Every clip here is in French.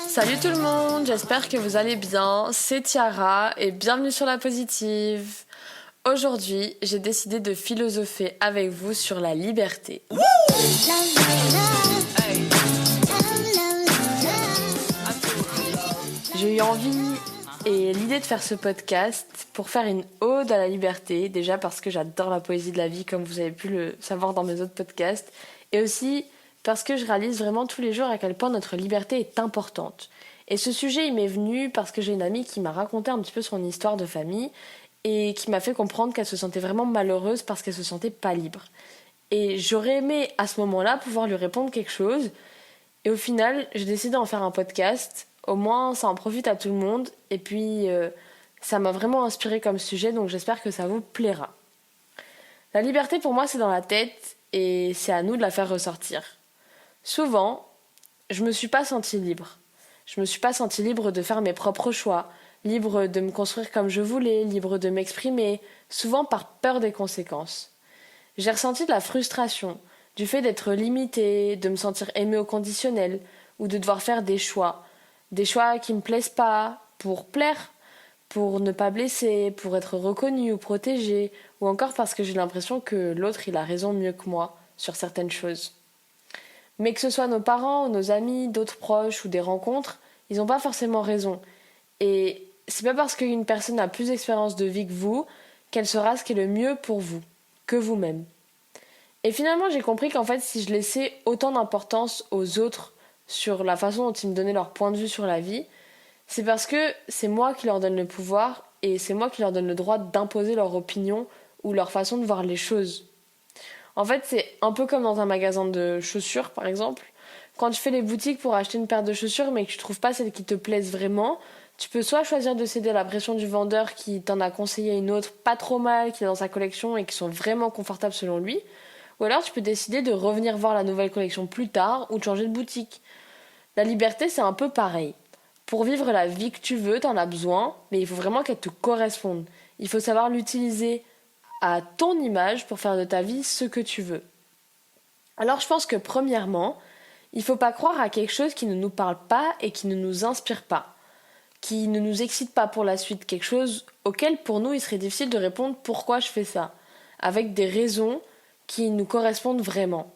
Salut tout le monde, j'espère que vous allez bien, c'est Tiara et bienvenue sur La Positive. Aujourd'hui, j'ai décidé de philosopher avec vous sur la liberté. J'ai eu envie et l'idée de faire ce podcast pour faire une ode à la liberté, déjà parce que j'adore la poésie de la vie comme vous avez pu le savoir dans mes autres podcasts, et aussi parce que je réalise vraiment tous les jours à quel point notre liberté est importante. Et ce sujet, il m'est venu parce que j'ai une amie qui m'a raconté un petit peu son histoire de famille et qui m'a fait comprendre qu'elle se sentait vraiment malheureuse parce qu'elle se sentait pas libre. Et j'aurais aimé à ce moment-là pouvoir lui répondre quelque chose. Et au final, j'ai décidé d'en faire un podcast. Au moins, ça en profite à tout le monde. Et puis, ça m'a vraiment inspiré comme sujet, donc j'espère que ça vous plaira. La liberté, pour moi, c'est dans la tête et c'est à nous de la faire ressortir. Souvent, je me suis pas sentie libre. Je me suis pas sentie libre de faire mes propres choix, libre de me construire comme je voulais, libre de m'exprimer, souvent par peur des conséquences. J'ai ressenti de la frustration, du fait d'être limitée, de me sentir aimée au conditionnel, ou de devoir faire des choix qui me plaisent pas, pour plaire, pour ne pas blesser, pour être reconnue ou protégée, ou encore parce que j'ai l'impression que l'autre il a raison mieux que moi sur certaines choses. Mais que ce soit nos parents, nos amis, d'autres proches ou des rencontres, ils n'ont pas forcément raison. Et c'est pas parce qu'une personne a plus d'expérience de vie que vous qu'elle saura ce qui est le mieux pour vous, que vous-même. Et finalement, j'ai compris qu'en fait, si je laissais autant d'importance aux autres sur la façon dont ils me donnaient leur point de vue sur la vie, c'est parce que c'est moi qui leur donne le pouvoir et c'est moi qui leur donne le droit d'imposer leur opinion ou leur façon de voir les choses. En fait, c'est un peu comme dans un magasin de chaussures, par exemple. Quand tu fais les boutiques pour acheter une paire de chaussures mais que tu trouves pas celle qui te plaise vraiment, tu peux soit choisir de céder à la pression du vendeur qui t'en a conseillé une autre pas trop mal, qui est dans sa collection et qui sont vraiment confortables selon lui, ou alors tu peux décider de revenir voir la nouvelle collection plus tard ou de changer de boutique. La liberté, c'est un peu pareil. Pour vivre la vie que tu veux, t'en as besoin, mais il faut vraiment qu'elle te corresponde. Il faut savoir l'utiliser à ton image pour faire de ta vie ce que tu veux. Alors je pense que premièrement, il ne faut pas croire à quelque chose qui ne nous parle pas et qui ne nous inspire pas, qui ne nous excite pas pour la suite, quelque chose auquel pour nous il serait difficile de répondre pourquoi je fais ça, avec des raisons qui nous correspondent vraiment.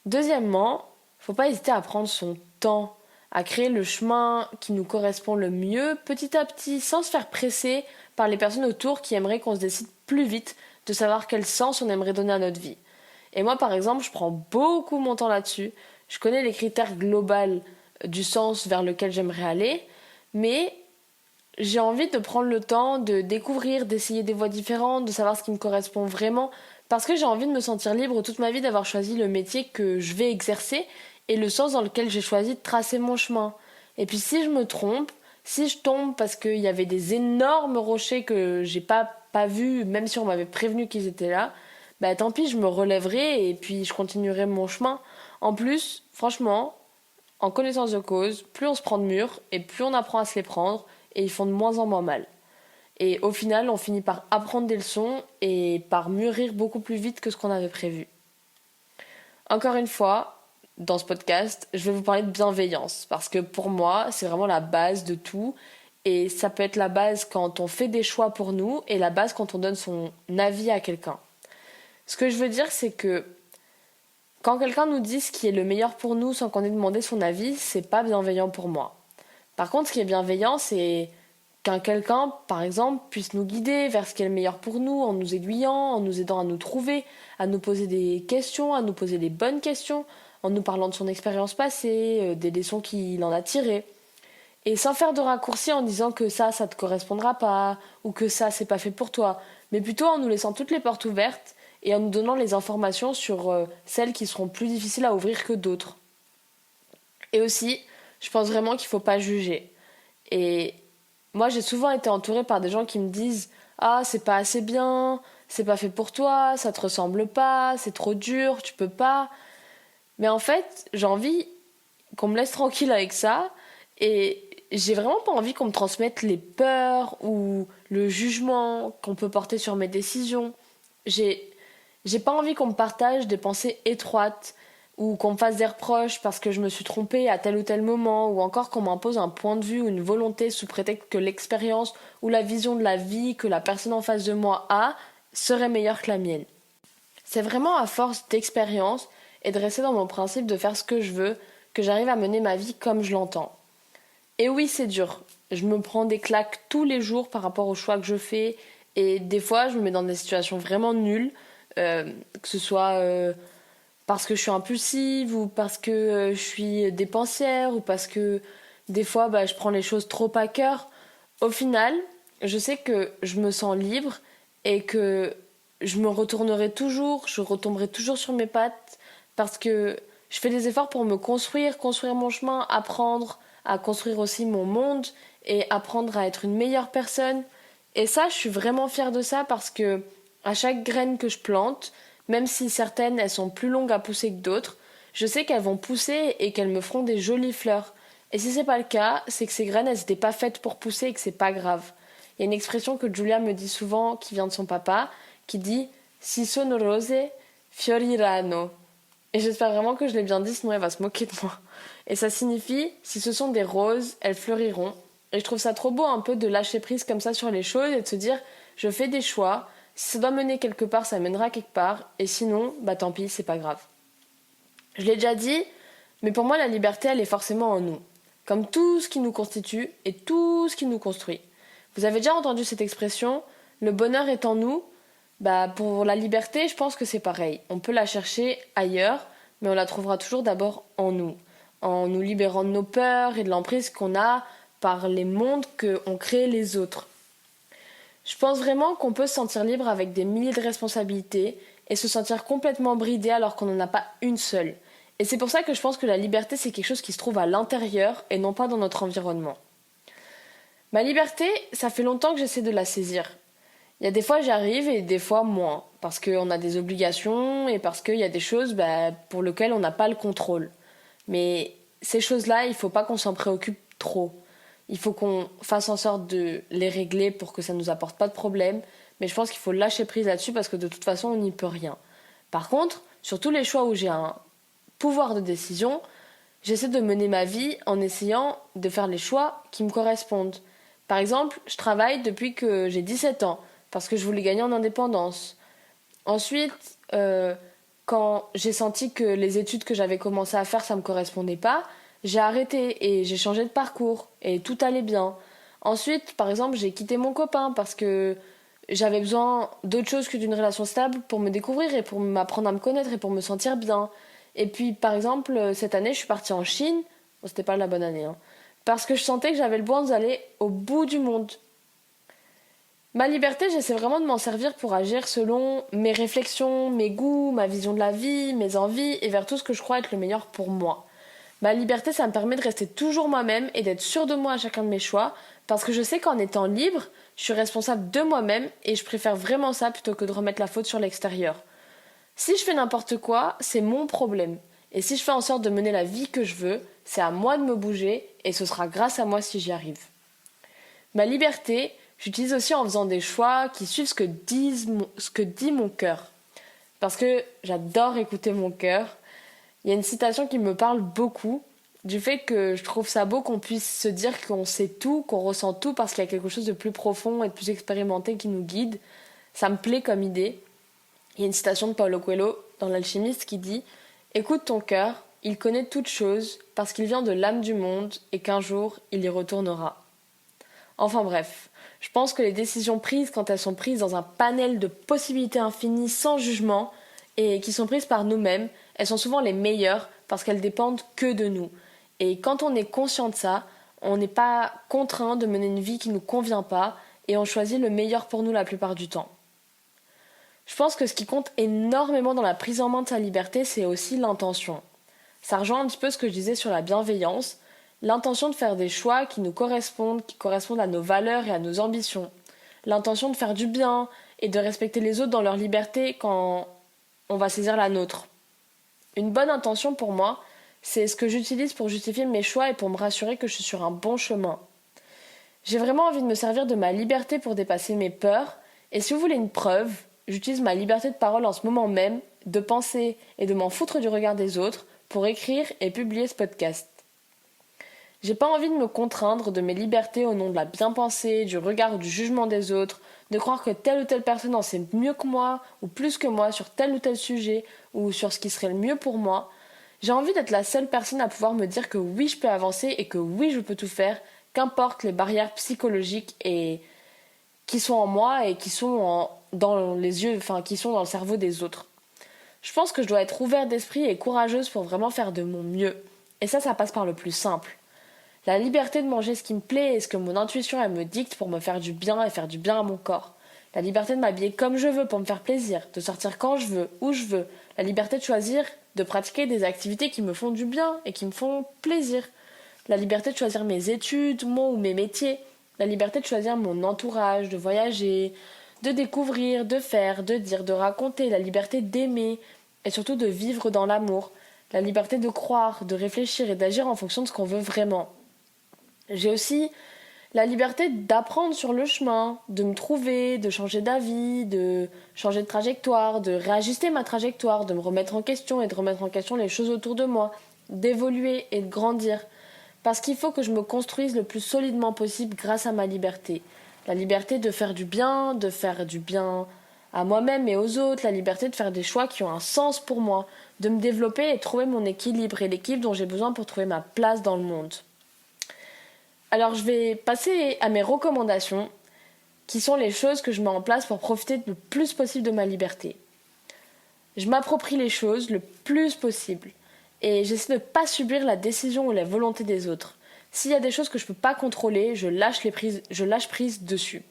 Deuxièmement, il ne faut pas hésiter à prendre son temps, à créer le chemin qui nous correspond le mieux petit à petit, sans se faire presser par les personnes autour qui aimeraient qu'on se décide plus vite de savoir quel sens on aimerait donner à notre vie. Et moi, par exemple, je prends beaucoup mon temps là-dessus. Je connais les critères globaux du sens vers lequel j'aimerais aller, mais j'ai envie de prendre le temps de découvrir, d'essayer des voies différentes, de savoir ce qui me correspond vraiment, parce que j'ai envie de me sentir libre toute ma vie d'avoir choisi le métier que je vais exercer et le sens dans lequel j'ai choisi de tracer mon chemin. Et puis si je me trompe, si je tombe parce qu'il y avait des énormes rochers que j'ai pas vus, même si on m'avait prévenu qu'ils étaient là, bah tant pis, je me relèverai et puis je continuerai mon chemin. En plus, franchement, en connaissance de cause, plus on se prend de murs et plus on apprend à se les prendre et ils font de moins en moins mal. Et au final, on finit par apprendre des leçons et par mûrir beaucoup plus vite que ce qu'on avait prévu. Encore une fois, dans ce podcast, je vais vous parler de bienveillance parce que pour moi, c'est vraiment la base de tout et ça peut être la base quand on fait des choix pour nous et la base quand on donne son avis à quelqu'un. Ce que je veux dire, c'est que quand quelqu'un nous dit ce qui est le meilleur pour nous sans qu'on ait demandé son avis, c'est pas bienveillant pour moi. Par contre, ce qui est bienveillant, c'est qu'un quelqu'un, par exemple, puisse nous guider vers ce qui est le meilleur pour nous, en nous aiguillant, en nous aidant à nous trouver, à nous poser des questions, à nous poser des bonnes questions, en nous parlant de son expérience passée, des leçons qu'il en a tirées. Et sans faire de raccourcis en disant que ça te correspondra pas, ou que ça, c'est pas fait pour toi, mais plutôt en nous laissant toutes les portes ouvertes et en nous donnant les informations sur celles qui seront plus difficiles à ouvrir que d'autres. Et aussi, je pense vraiment qu'il faut pas juger. Et moi, j'ai souvent été entourée par des gens qui me disent « Ah, c'est pas assez bien, c'est pas fait pour toi, ça te ressemble pas, c'est trop dur, tu peux pas. » Mais en fait, j'ai envie qu'on me laisse tranquille avec ça et j'ai vraiment pas envie qu'on me transmette les peurs ou le jugement qu'on peut porter sur mes décisions. J'ai pas envie qu'on me partage des pensées étroites ou qu'on me fasse des reproches parce que je me suis trompée à tel ou tel moment ou encore qu'on m'impose un point de vue ou une volonté sous prétexte que l'expérience ou la vision de la vie que la personne en face de moi a serait meilleure que la mienne. C'est vraiment à force d'expérience et de rester dans mon principe de faire ce que je veux que j'arrive à mener ma vie comme je l'entends. Et oui, c'est dur. Je me prends des claques tous les jours par rapport aux choix que je fais et des fois je me mets dans des situations vraiment nulles, que ce soit parce que je suis impulsive ou parce que je suis dépensière ou parce que des fois je prends les choses trop à cœur. Au final, je sais que je me sens libre et que je me retournerai toujours, je retomberai toujours sur mes pattes parce que je fais des efforts pour me construire mon chemin, apprendre à construire aussi mon monde et apprendre à être une meilleure personne. Et ça, je suis vraiment fière de ça parce que à chaque graine que je plante, même si certaines elles sont plus longues à pousser que d'autres, je sais qu'elles vont pousser et qu'elles me feront des jolies fleurs. Et si c'est pas le cas, c'est que ces graines elles étaient pas faites pour pousser et que c'est pas grave. Il y a une expression que Julia me dit souvent qui vient de son papa, qui dit Si sono rose, fioriranno. Et j'espère vraiment que je l'ai bien dit, sinon elle va se moquer de moi. Et ça signifie si ce sont des roses, elles fleuriront. Et je trouve ça trop beau un peu de lâcher prise comme ça sur les choses et de se dire je fais des choix, si ça doit mener quelque part, ça mènera quelque part, et sinon, tant pis, c'est pas grave. Je l'ai déjà dit, mais pour moi la liberté elle est forcément en nous, comme tout ce qui nous constitue et tout ce qui nous construit. Vous avez déjà entendu cette expression, le bonheur est en nous. Pour la liberté, je pense que c'est pareil. On peut la chercher ailleurs, mais on la trouvera toujours d'abord en nous libérant de nos peurs et de l'emprise qu'on a par les mondes qu'ont créés les autres. Je pense vraiment qu'on peut se sentir libre avec des milliers de responsabilités et se sentir complètement bridé alors qu'on n'en a pas une seule. Et c'est pour ça que je pense que la liberté, c'est quelque chose qui se trouve à l'intérieur et non pas dans notre environnement. Ma liberté, ça fait longtemps que j'essaie de la saisir. Il y a des fois j'y arrive et des fois moins, parce qu'on a des obligations et parce qu'il y a des choses pour lesquelles on n'a pas le contrôle. Mais ces choses-là, il ne faut pas qu'on s'en préoccupe trop. Il faut qu'on fasse en sorte de les régler pour que ça ne nous apporte pas de problème, mais je pense qu'il faut lâcher prise là-dessus parce que de toute façon on n'y peut rien. Par contre, sur tous les choix où j'ai un pouvoir de décision, j'essaie de mener ma vie en essayant de faire les choix qui me correspondent. Par exemple, je travaille depuis que j'ai 17 ans, parce que je voulais gagner en indépendance. Ensuite, quand j'ai senti que les études que j'avais commencé à faire, ça ne me correspondait pas, j'ai arrêté et j'ai changé de parcours et tout allait bien. Ensuite, par exemple, j'ai quitté mon copain parce que j'avais besoin d'autre chose que d'une relation stable pour me découvrir et pour m'apprendre à me connaître et pour me sentir bien. Et puis, par exemple, cette année, je suis partie en Chine. Bon, c'était pas la bonne année, hein. Parce que je sentais que j'avais le besoin d'aller au bout du monde. Ma liberté, j'essaie vraiment de m'en servir pour agir selon mes réflexions, mes goûts, ma vision de la vie, mes envies et vers tout ce que je crois être le meilleur pour moi. Ma liberté, ça me permet de rester toujours moi-même et d'être sûre de moi à chacun de mes choix parce que je sais qu'en étant libre, je suis responsable de moi-même et je préfère vraiment ça plutôt que de remettre la faute sur l'extérieur. Si je fais n'importe quoi, c'est mon problème. Et si je fais en sorte de mener la vie que je veux, c'est à moi de me bouger et ce sera grâce à moi si j'y arrive. Ma liberté, j'utilise aussi en faisant des choix qui suivent ce que dit mon cœur. Parce que j'adore écouter mon cœur. Il y a une citation qui me parle beaucoup, du fait que je trouve ça beau qu'on puisse se dire qu'on sait tout, qu'on ressent tout parce qu'il y a quelque chose de plus profond et de plus expérimenté qui nous guide. Ça me plaît comme idée. Il y a une citation de Paulo Coelho dans L'Alchimiste qui dit « Écoute ton cœur, il connaît toutes choses parce qu'il vient de l'âme du monde et qu'un jour il y retournera. » Enfin bref, je pense que les décisions prises quand elles sont prises dans un panel de possibilités infinies sans jugement et qui sont prises par nous-mêmes, elles sont souvent les meilleures parce qu'elles dépendent que de nous. Et quand on est conscient de ça, on n'est pas contraint de mener une vie qui ne nous convient pas et on choisit le meilleur pour nous la plupart du temps. Je pense que ce qui compte énormément dans la prise en main de sa liberté, c'est aussi l'intention. Ça rejoint un petit peu ce que je disais sur la bienveillance, l'intention de faire des choix qui nous correspondent, qui correspondent à nos valeurs et à nos ambitions. L'intention de faire du bien et de respecter les autres dans leur liberté quand on va saisir la nôtre. Une bonne intention pour moi, c'est ce que j'utilise pour justifier mes choix et pour me rassurer que je suis sur un bon chemin. J'ai vraiment envie de me servir de ma liberté pour dépasser mes peurs, et si vous voulez une preuve, j'utilise ma liberté de parole en ce moment même, de penser et de m'en foutre du regard des autres, pour écrire et publier ce podcast. J'ai pas envie de me contraindre de mes libertés au nom de la bien-pensée, du regard ou du jugement des autres, de croire que telle ou telle personne en sait mieux que moi ou plus que moi sur tel ou tel sujet ou sur ce qui serait le mieux pour moi. J'ai envie d'être la seule personne à pouvoir me dire que oui, je peux avancer et que oui, je peux tout faire, qu'importe les barrières psychologiques et qui sont en moi et qui sont dans les yeux, enfin qui sont dans le cerveau des autres. Je pense que je dois être ouverte d'esprit et courageuse pour vraiment faire de mon mieux. Et ça passe par le plus simple. La liberté de manger ce qui me plaît et ce que mon intuition elle me dicte pour me faire du bien et faire du bien à mon corps. La liberté de m'habiller comme je veux pour me faire plaisir, de sortir quand je veux, où je veux. La liberté de choisir de pratiquer des activités qui me font du bien et qui me font plaisir. La liberté de choisir mes études, moi ou mes métiers. La liberté de choisir mon entourage, de voyager, de découvrir, de faire, de dire, de raconter. La liberté d'aimer et surtout de vivre dans l'amour. La liberté de croire, de réfléchir et d'agir en fonction de ce qu'on veut vraiment. J'ai aussi la liberté d'apprendre sur le chemin, de me trouver, de changer d'avis, de changer de trajectoire, de réajuster ma trajectoire, de me remettre en question et de remettre en question les choses autour de moi, d'évoluer et de grandir. Parce qu'il faut que je me construise le plus solidement possible grâce à ma liberté. La liberté de faire du bien à moi-même et aux autres, la liberté de faire des choix qui ont un sens pour moi, de me développer et trouver mon équilibre et l'équilibre dont j'ai besoin pour trouver ma place dans le monde. Alors je vais passer à mes recommandations, qui sont les choses que je mets en place pour profiter le plus possible de ma liberté. Je m'approprie les choses le plus possible et j'essaie de ne pas subir la décision ou la volonté des autres. S'il y a des choses que je ne peux pas contrôler, je lâche prise dessus.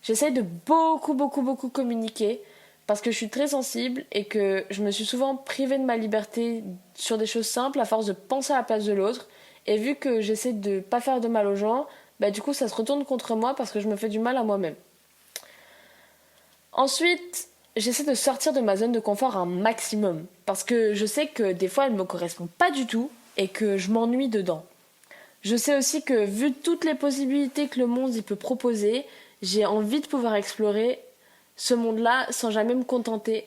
J'essaie de beaucoup communiquer parce que je suis très sensible et que je me suis souvent privée de ma liberté sur des choses simples à force de penser à la place de l'autre. Et vu que j'essaie de pas faire de mal aux gens, du coup ça se retourne contre moi parce que je me fais du mal à moi-même. Ensuite, j'essaie de sortir de ma zone de confort un maximum parce que je sais que des fois elle me correspond pas du tout et que je m'ennuie dedans. Je sais aussi que vu toutes les possibilités que le monde y peut proposer, j'ai envie de pouvoir explorer ce monde-là sans jamais me contenter.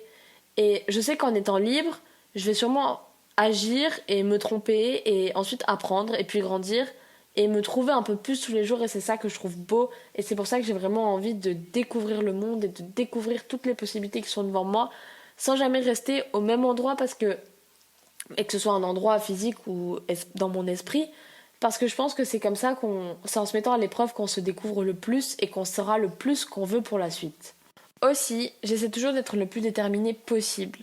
Et je sais qu'en étant libre, je vais sûrement agir et me tromper et ensuite apprendre et puis grandir et me trouver un peu plus tous les jours et c'est ça que je trouve beau et c'est pour ça que j'ai vraiment envie de découvrir le monde et de découvrir toutes les possibilités qui sont devant moi sans jamais rester au même endroit et que ce soit un endroit physique ou dans mon esprit parce que je pense que c'est comme ça c'est en se mettant à l'épreuve qu'on se découvre le plus et qu'on saura le plus qu'on veut pour la suite. Aussi, j'essaie toujours d'être le plus déterminée possible.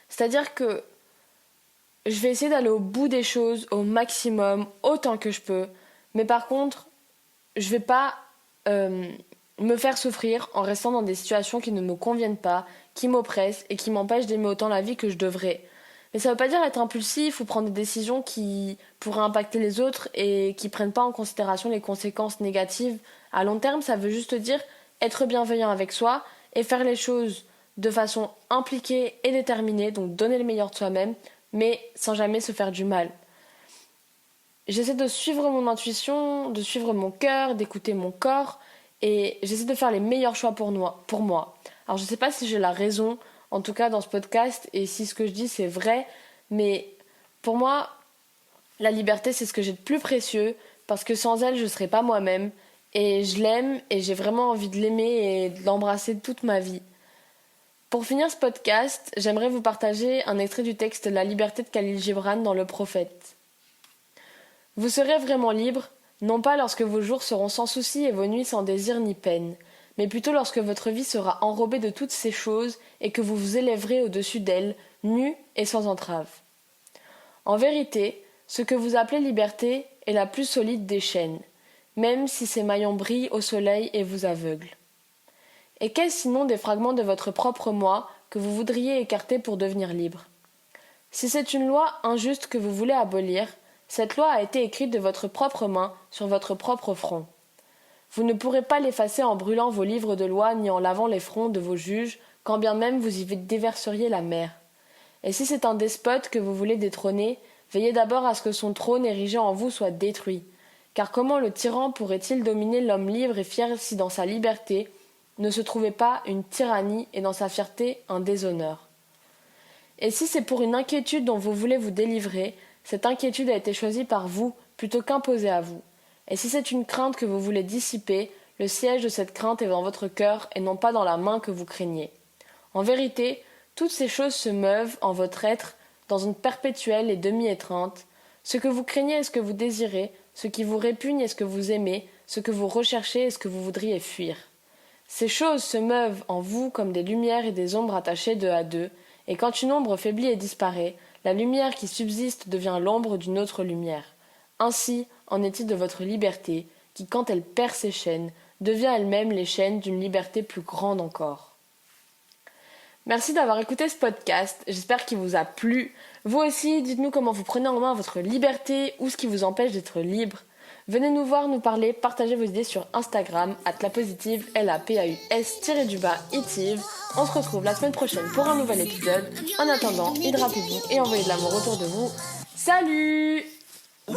C'est-à-dire que je vais essayer d'aller au bout des choses au maximum, autant que je peux. Mais par contre, je vais pas me faire souffrir en restant dans des situations qui ne me conviennent pas, qui m'oppressent et qui m'empêchent d'aimer autant la vie que je devrais. Mais ça veut pas dire être impulsif ou prendre des décisions qui pourraient impacter les autres et qui prennent pas en considération les conséquences négatives. À long terme, ça veut juste dire être bienveillant avec soi et faire les choses de façon impliquée et déterminée, donc donner le meilleur de soi-même, mais sans jamais se faire du mal. J'essaie de suivre mon intuition, de suivre mon cœur, d'écouter mon corps, et j'essaie de faire les meilleurs choix pour moi. Alors je sais pas si j'ai la raison, en tout cas dans ce podcast, et si ce que je dis c'est vrai, mais pour moi, la liberté c'est ce que j'ai de plus précieux, parce que sans elle je serais pas moi-même, et je l'aime, et j'ai vraiment envie de l'aimer et de l'embrasser toute ma vie. Pour finir ce podcast, j'aimerais vous partager un extrait du texte La liberté de Khalil Gibran dans Le Prophète. Vous serez vraiment libre, non pas lorsque vos jours seront sans souci et vos nuits sans désir ni peine, mais plutôt lorsque votre vie sera enrobée de toutes ces choses et que vous vous élèverez au-dessus d'elles, nus et sans entrave. En vérité, ce que vous appelez liberté est la plus solide des chaînes, même si ses maillons brillent au soleil et vous aveuglent. Et qu'est-ce sinon des fragments de votre propre moi que vous voudriez écarter pour devenir libre ? Si c'est une loi injuste que vous voulez abolir, cette loi a été écrite de votre propre main sur votre propre front. Vous ne pourrez pas l'effacer en brûlant vos livres de loi ni en lavant les fronts de vos juges, quand bien même vous y déverseriez la mer. Et si c'est un despote que vous voulez détrôner, veillez d'abord à ce que son trône érigé en vous soit détruit. Car comment le tyran pourrait-il dominer l'homme libre et fier si dans sa liberté, ne se trouvait pas une tyrannie et dans sa fierté un déshonneur. Et si c'est pour une inquiétude dont vous voulez vous délivrer, cette inquiétude a été choisie par vous plutôt qu'imposée à vous. Et si c'est une crainte que vous voulez dissiper, le siège de cette crainte est dans votre cœur et non pas dans la main que vous craignez. En vérité, toutes ces choses se meuvent en votre être dans une perpétuelle et demi-étreinte. Ce que vous craignez est ce que vous désirez, ce qui vous répugne est ce que vous aimez, ce que vous recherchez est ce que vous voudriez fuir. Ces choses se meuvent en vous comme des lumières et des ombres attachées deux à deux, et quand une ombre faiblit et disparaît, la lumière qui subsiste devient l'ombre d'une autre lumière. Ainsi en est-il de votre liberté, qui, quand elle perd ses chaînes, devient elle-même les chaînes d'une liberté plus grande encore. Merci d'avoir écouté ce podcast, j'espère qu'il vous a plu. Vous aussi, dites-nous comment vous prenez en main votre liberté ou ce qui vous empêche d'être libre. Venez nous voir, nous parler, partagez vos idées sur Instagram, @lapositive, LAPAUS_itive. On se retrouve la semaine prochaine pour un nouvel épisode. En attendant, hydratez-vous et envoyez de l'amour autour de vous. Salut! Woo!